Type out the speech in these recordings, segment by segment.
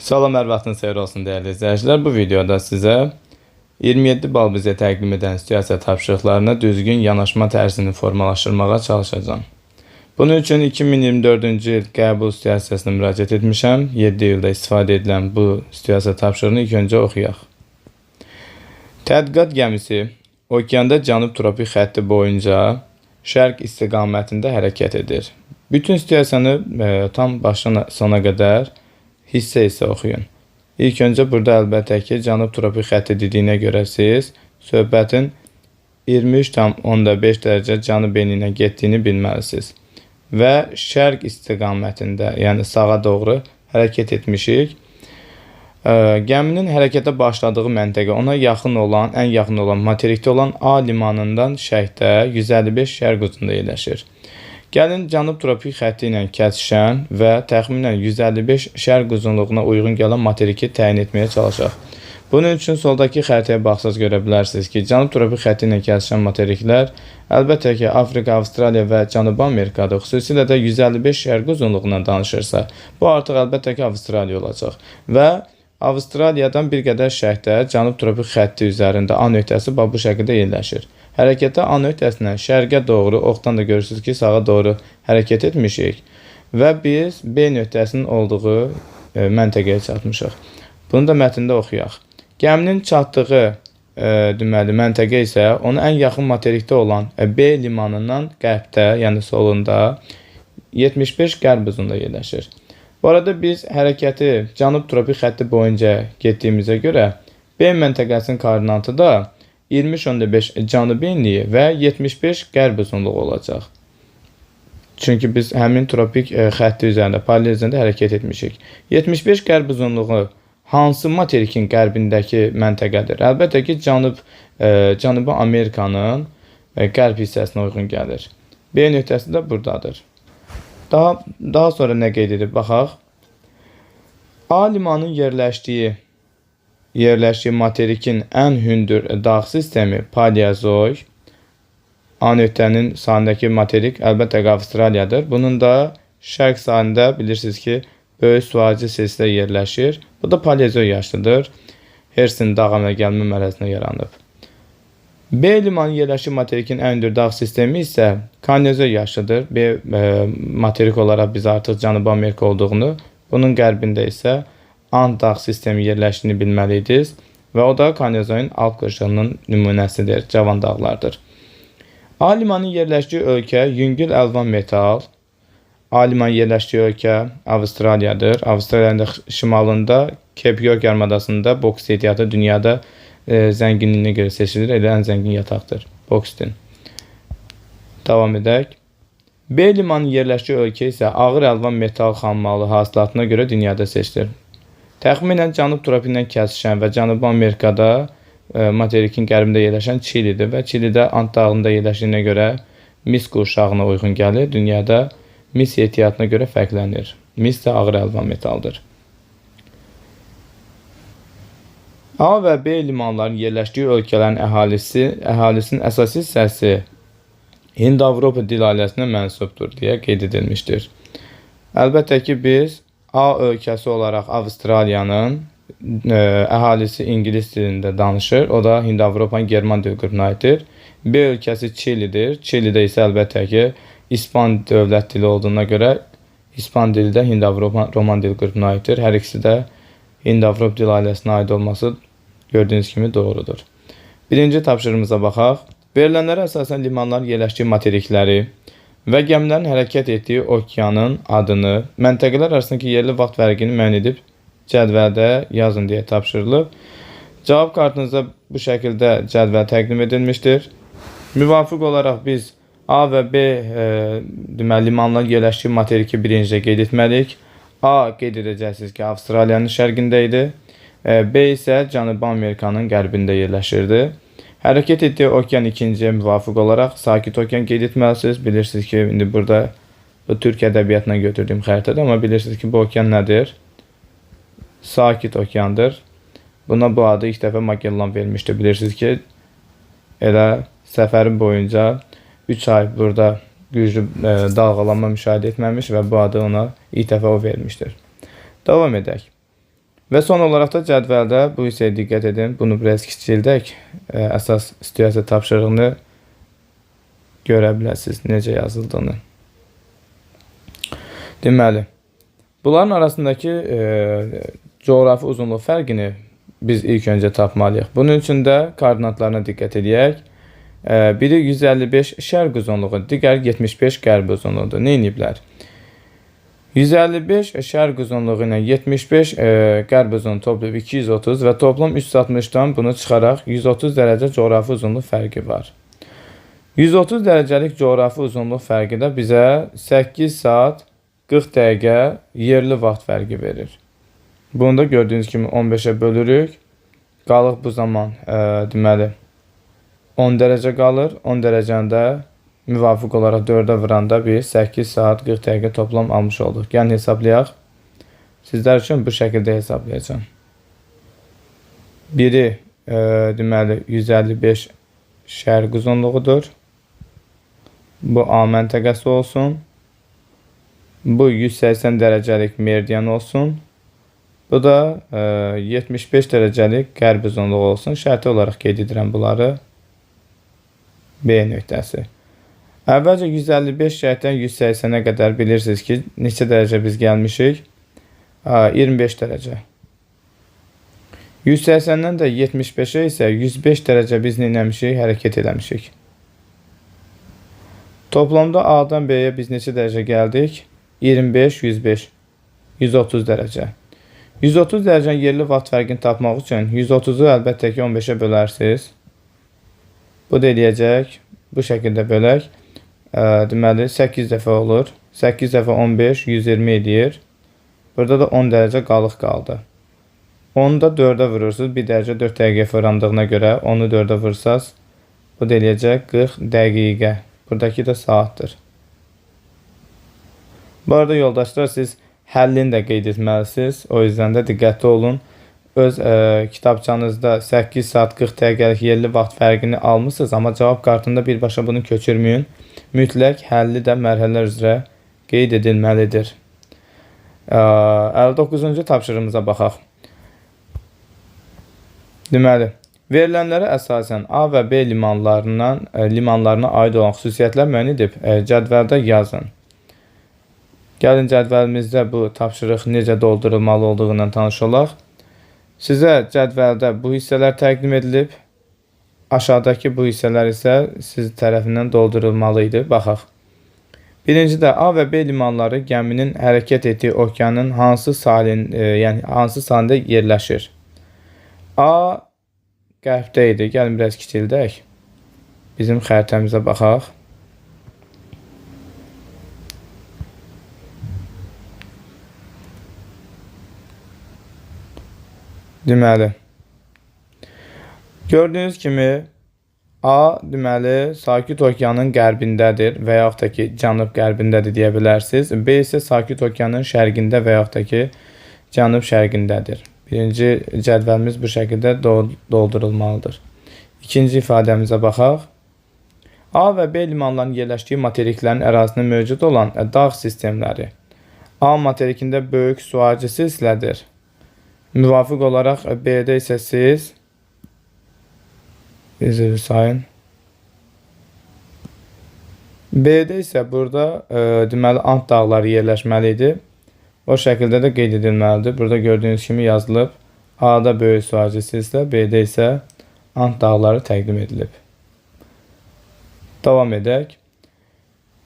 Salam, hər vaxtınız xeyir olsun dəyərli izləyicilər. Bu videoda sizə 27 bal bizə təqdim edən situasiya tapşırıqlarına düzgün yanaşma tərzini formalaşdırmağa çalışacağım. Bunun üçün 2024-cü il qəbul situasiyasına müraciət etmişəm. 7 ildə istifadə edilən bu situasiya tapşırığını ilk öncə oxuyaq. Tədqiqat gəmisi okeanda cənub tropik xətti boyunca şərq istiqamətində hərəkət edir. Bütün situasiyanı tam başdan sona qədər hissə oxuyun. İlk öncə burada əlbəttə ki, cənub tropik xətti dediyinə görə siz söhbətin 23,5 dərəcə cənub enindən getdiyini bilməlisiniz. Və şərq istiqamətində, yəni sağa doğru hərəkət etmişik. Gəminin hərəkətə başladığı məntəqə ona yaxın olan, ən yaxın olan materikdə olan A limanından şərqdə 155 şərq ucunda yerləşir. Gəlin cənub tropik xətti ilə kəsişən və təxminən 155 şərq uzunluğuna uyğun gələn materiki təyin etməyə çalışaq. Bunun üçün soldakı xəritəyə baxsaz görə bilərsiniz ki, cənub tropik xətti ilə kəsişən materiklər əlbəttə ki, Afrika, Avstraliya və Cənubi Amerikada, xüsusilə də 155 şərq uzunluğundan danışırsa, bu artıq əlbəttə ki, Avstraliya olacaq. Və Avstraliyadan bir qədər şərqdə cənub tropik xətti üzərində A nöqtəsi bu şəkildə yerləşir. Hərəkətə A nöqtəsindən şərqə doğru, oxdan da görürsünüz ki, sağa doğru hərəkət etmişik və biz B nöqtəsinin olduğu məntəqəyə çatmışıq. Bunu da mətndə oxuyaq. Gəminin çatdığı məntəqə isə ona ən yaxın materikdə olan B limanından qərbdə, yəni solunda 75 qərb uzunluğunda yerləşir. Bu arada biz hərəkəti cənub tropik xətti boyunca getdiyimizə görə B məntəqəsinin koordinatı da 23,5 cənubi enliyi və 75 qərb uzunluğu olacaq. Çünki biz həmin tropik xətti üzərində, paralel üzərində hərəkət etmişik. 75 qərb uzunluğu hansı materikin qərbindəki məntəqədir? Əlbəttə ki, Cənubi Amerikanın qərb hissəsinə uyğun gəlir. B nöqtəsi də buradadır. Daha sonra nə qeyd edib? Baxaq. A limanın yerləşdiyi materikin ən hündür dağ sistemi Paleozoy. A nöqtənin sahindəki materik əlbəttə ki, Avstraliyadır. Bunun da şərq sahində bilirsiniz ki, böyük suvarıcı silsilə yerləşir. Bu da Paleozoy yaşlıdır. Hersin dağ əmələ gəlmə mərhələsində yaranıb. B limanı yerləşdiyi materikin ən hündür dağ sistemi isə Kanezoy yaşlıdır. B materik olaraq biz artıq Cənubi Amerika olduğunu, bunun qərbində isə Ant dağ sistemi yerləşdiyini bilməliydiniz və o da Kanezoyun Alp qırşığının nümunəsidir, cavan dağlardır. A limanın yerləşdiyi ölkə yüngül əlvan metal. A limanın yerləşdiyi ölkə Avstraliyadır. Avstraliyanın şimalında Cape York yarımadasında boksit yatağı dünyada zənginliyinə görə seçilir. Elə ən zəngin yataqdır. Boksitin. Davam edək. B limanın yerləşdiyi ölkə isə ağır əlvan metal xammalı hasilatına görə dünyada seçilir. Təxminən cənub tropikindən kəsişən və Cənubi Amerikada materikin qərbində yerləşən Çilidir və Çilidə Ant dağında yerləşdiyinə görə mis qurşağına uyğun gəlir. Dünyada mis ehtiyatına görə fərqlənir. Mis də ağır əlvan metaldır. A və B limanların yerləşdiyi ölkələrin əhalisinin əsas hissəsi Hind-Avropa dil ailəsinə mənsubdur deyə qeyd edilmişdir. Əlbəttə ki, biz A ölkəsi olaraq Avstraliyanın əhalisi İngilis dilində danışır. O da Hind-Avropanın German dil qrupuna aiddir. B ölkəsi Çilidir. Çilidə isə əlbəttə ki, İspan dövlət dili olduğuna görə İspan dili də Hind-Avropan dil qrupuna aiddir. Hər ikisi də Hind-Avropa dil ailəsinə aid olması gördüyünüz kimi doğrudur. Birinci tapşırığımıza baxaq. Verilənlərə əsasən limanların yerləşdiyi materikləri və gəmilərin hərəkət etdiyi okeanın adını, məntəqələr arasındakı yerli vaxt fərqini müəyyən edib cədvəldə yazın deyə tapşırılıb. Cavab kartınızda bu şəkildə cədvəl təqdim edilmişdir. Müvafiq olaraq biz A və B limanların yerləşdiyi materiki birincidə qeyd etməliyik. A qeyd edəcəksiniz ki, Avstraliyanın şərqində idi. B isə Cənubi Amerikanın qərbində yerləşirdi. Hərəkət etdiyi okean ikinciyə müvafiq olaraq Sakit okean qeyd etməlisiniz. Bilirsiniz ki, indi burada bu Türk ədəbiyyatına götürdüyüm xəritədir, amma bilirsiniz ki, bu okean nədir? Sakit okeandır. Buna bu adı ilk dəfə Magellan vermişdi. Bilirsiniz ki, elə səfərin boyunca 3 ay burada güclü dalğalanma müşahidə etməmiş və bu adı ona ilk dəfə o vermişdir. Davam edək. Və son olaraq da cədvəldə bu hissəyə diqqət edin. Bunu biraz kiçildək. Əsas situasiya tapşırığını görə biləsiniz necə yazıldığını. Deməli, bunların arasındakı coğrafi uzunluq fərqini biz ilk öncə tapmalıyıq. Bunun üçün də koordinatlarına diqqət edək. Biri 155 şərq uzunluğu, digər 75 qərb uzunluğudur. Nə ediblər? 155 şərq uzunluğu ilə 75 qərb uzunluğu toplayıb 230 və toplam 360-dan bunu çıxaraq 130 dərəcə coğrafi uzunluq fərqi var. 130 dərəcəlik coğrafi uzunluq fərqi də bizə 8 saat 40 dəqiqə yerli vaxt fərqi verir. Bunu da gördüyünüz kimi 15-ə bölürük. Qalıq bu zaman deməli 10 dərəcə qalır. 10 dərəcəni də müvafiq olaraq 4-ə vuranda biz 8 saat 40 dəqiqə toplam almış olduq. Gəlin hesablayaq. Sizlər üçün bu şəkildə hesablayacağım. Biri deməli 155 şərq uzunluğudur. Bu A məntəqəsi olsun. Bu 180 dərəcəlik meridian olsun. Bu da 75 dərəcəlik qərb uzunluğu olsun. Şərti olaraq qeyd edirəm bunları. B nöqtəsi. Əvvəlcə 155 şərtdən 180-ə qədər bilirsiniz ki, neçə dərəcə biz gəlmişik? 25 dərəcə. 180-dən də 75-ə isə 105 dərəcə biz neyləmişik? Hərəkət eləmişik. Toplamda A-dan B-yə biz neçə dərəcə gəldik? 25, 105, 130 dərəcə. 130 dərəcənin yerli vaxt fərqini tapmaq üçün 130-u əlbəttə ki 15-ə bölərsiniz. Bu da eləyəcək. Bu şəkildə bölək. Deməli 8 dəfə olur. 8 dəfə 15, 120 edir. Burada da 10 dərəcə qalıq qaldı. Onu da 4-ə vurursunuz. 1 dərəcə 4 dəqiqə fırlandığına görə onu 4-ə vursaz, bu da eləyəcək 40 dəqiqə. Buradakı da saatdır. Bu arada yoldaşlar, siz həllini də qeyd etməlisiniz. O yüzden də diqqətli olun. Öz kitabçanızda 8 saat 40 dəqiqəlik yerli vaxt fərqini almışsınız, amma cavab kartında birbaşa bunu köçürməyin. Mütləq həlli də mərhələlər üzrə qeyd edilməlidir. 59-cu tapşırığımıza baxaq. Deməli, verilənlərə əsasən A və B limanlarına aid olan xüsusiyyətlər müəyyən edib cədvəldə yazın. Gəlin cədvəlimizdə bu tapşırıq necə doldurulmalı olduğundan tanış olaq. Sizə cədvəldə bu hissələr təqdim edilib. Aşağıdakı bu hissələr isə siz tərəfindən doldurulmalı idi. Baxaq. Birincidə A və B limanları gəminin hərəkət etdiyi okeanın hansı sahilində yerləşir? A qərbdə idi. Gəlin biraz kiçildək. Bizim xəritəmizə baxaq. Deməli, gördüyünüz kimi A deməli Sakit Okeanın qərbindədir və yaxud da ki cənub qərbindədir deyə bilərsiniz. B isə Sakit Okeanın şərqində və yaxud da ki cənub şərqindədir. Birinci cədvəlimiz bu şəkildə doldurulmalıdır. İkinci ifadəmizə baxaq. A və B limanlarının yerləşdiyi materiklərin ərazisində mövcud olan dağ sistemləri. A materikində böyük suarcı silsilədir. Müvafiq olaraq B-də isə siz B-də isə burada deməli Ant dağları yerləşməlidir. O şəkildə də qeyd edilməlidir. Burada gördüyünüz kimi yazılıb. A-da böyük suarcı silsilə, B-də isə Ant dağları təqdim edilib. Davam edək.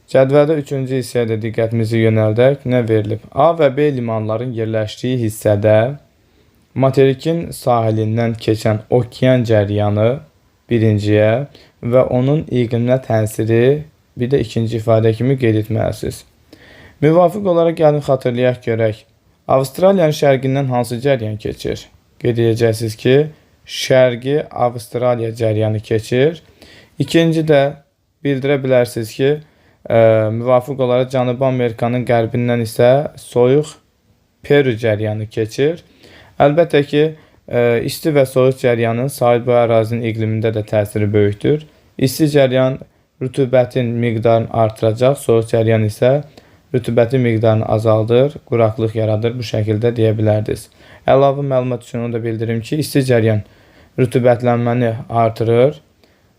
Cədvəldə 3-cü hissəyə də diqqətimizi yönəldək. Nə verilib? A və B limanların yerləşdiyi hissədə materikin sahilindən keçən okean cəryanı birinciyə və onun iqliminə təsiri bir də ikinci ifadə kimi qeyd etməlisiniz. Müvafiq olaraq gəlin xatırlayaq görək. Avstraliyanın şərqindən hansı cəryan keçir? Qeyd edəcəksiniz ki, şərqi Avstraliya cəryanı keçir. İkinci də bildirə bilərsiniz ki, müvafiq olaraq Cənubi Amerikanın qərbindən isə soyuq Peru cəryanı keçir. Əlbəttə ki, isti və soyuq cəryanın sahil boyu ərazinin iqlimində də təsiri böyükdür. İsti cəryan rütubətin miqdarını artıracaq, soyuq cəryan isə rütubətin miqdarını azaldır, quraqlıq yaradır. Bu şəkildə deyə bilərdiniz. Əlavə məlumat üçün onu da bildirim ki, isti cəryan rütubətlənməni artırır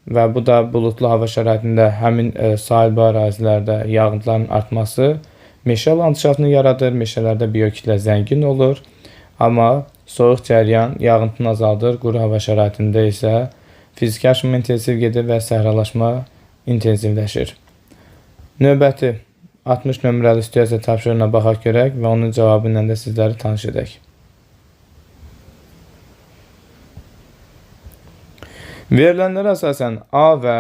və bu da buludlu hava şəraitində həmin sahil ərazilərdə yağıntıların artması meşə landşaftını yaradır. Meşələrdə biokitlə zəngin olur. Amma soyuq cəryan yağıntını azaldır. Quru hava şəraitində isə fiziki aşınma intensiv gedir və səhralaşma intensivləşir. Növbəti 60 nömrəli situasiya tapşırığına baxaq görək və onun cavabı ilə də sizləri tanış edək. Verilənlərə əsasən A və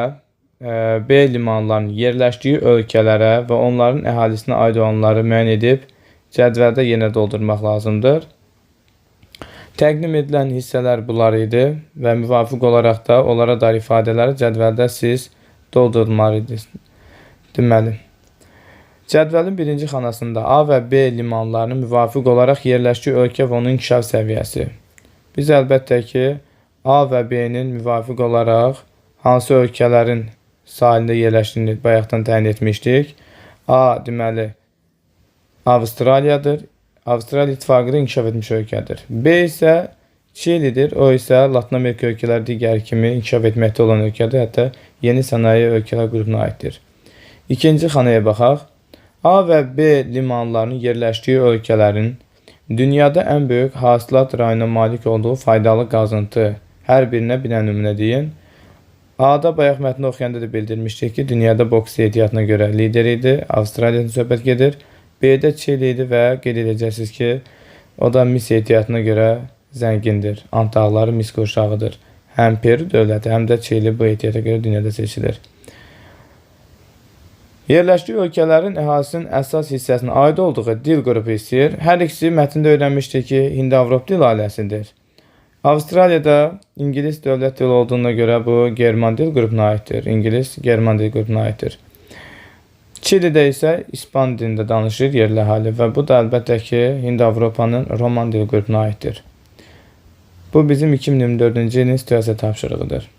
B limanlarının yerləşdiyi ölkələrə və onların əhalisinə aid olanları müəyyən edib cədvəldə yenə doldurmaq lazımdır. Təqdim edilən hissələr bunlar idi və müvafiq olaraq da onlara dair ifadələri cədvəldə siz doldurmalısınız. Deməli, cədvəlin birinci xanasında A və B limanlarının müvafiq olaraq yerləşdiyi ölkə və onun inkişaf səviyyəsi. Biz əlbəttə ki, A və B-nin müvafiq olaraq hansı ölkələrin sahilində yerləşdiyini bayaqdan təyin etmişdik. A, deməli, Avstraliyadır. Avstraliya İttifaqında inkişaf etmiş ölkədir. B isə Çilidir. O isə Latin Amerika ölkələri digər kimi inkişaf etməkdə olan ölkədir. Hətta yeni sənaye ölkələr qrupuna aiddir. İkinci xanaya baxaq. A və B limanlarının yerləşdiyi ölkələrin dünyada ən böyük hasilat rayına malik olduğu faydalı qazıntı. Hər birinə bir nümunə deyin. A-da bayaq mətni oxuyanda da bildirmişdik ki, dünyada boks ehtiyatına görə lider idi. Avstraliyadan söhbət gedir. B-də Çili idi və qeyd edəcəksiniz ki, o da mis ehtiyatına görə zəngindir. Ant dağları mis qurşağıdır. Həm Peru dövləti, həm də Çili bu ehtiyata görə dünyada seçilir. Yerləşdiyi ölkələrin əhalisinin əsas hissəsinə aid olduğu dil qrupu istəyir. Hər ikisi mətndə öyrənmişdir ki, Hind-Avropa dil ailəsidir. Avstraliyada İngilis dövlət dili olduğuna görə bu German dil qrupuna aiddir. İngilis German dil qrupuna aiddir. Çilidə isə İspan dilində danışır yerli əhali və bu da əlbəttə ki, Hind-Avropanın Roman dil qrupuna aiddir. Bu bizim 2024-cü ilin situasiya tapşırığıdır.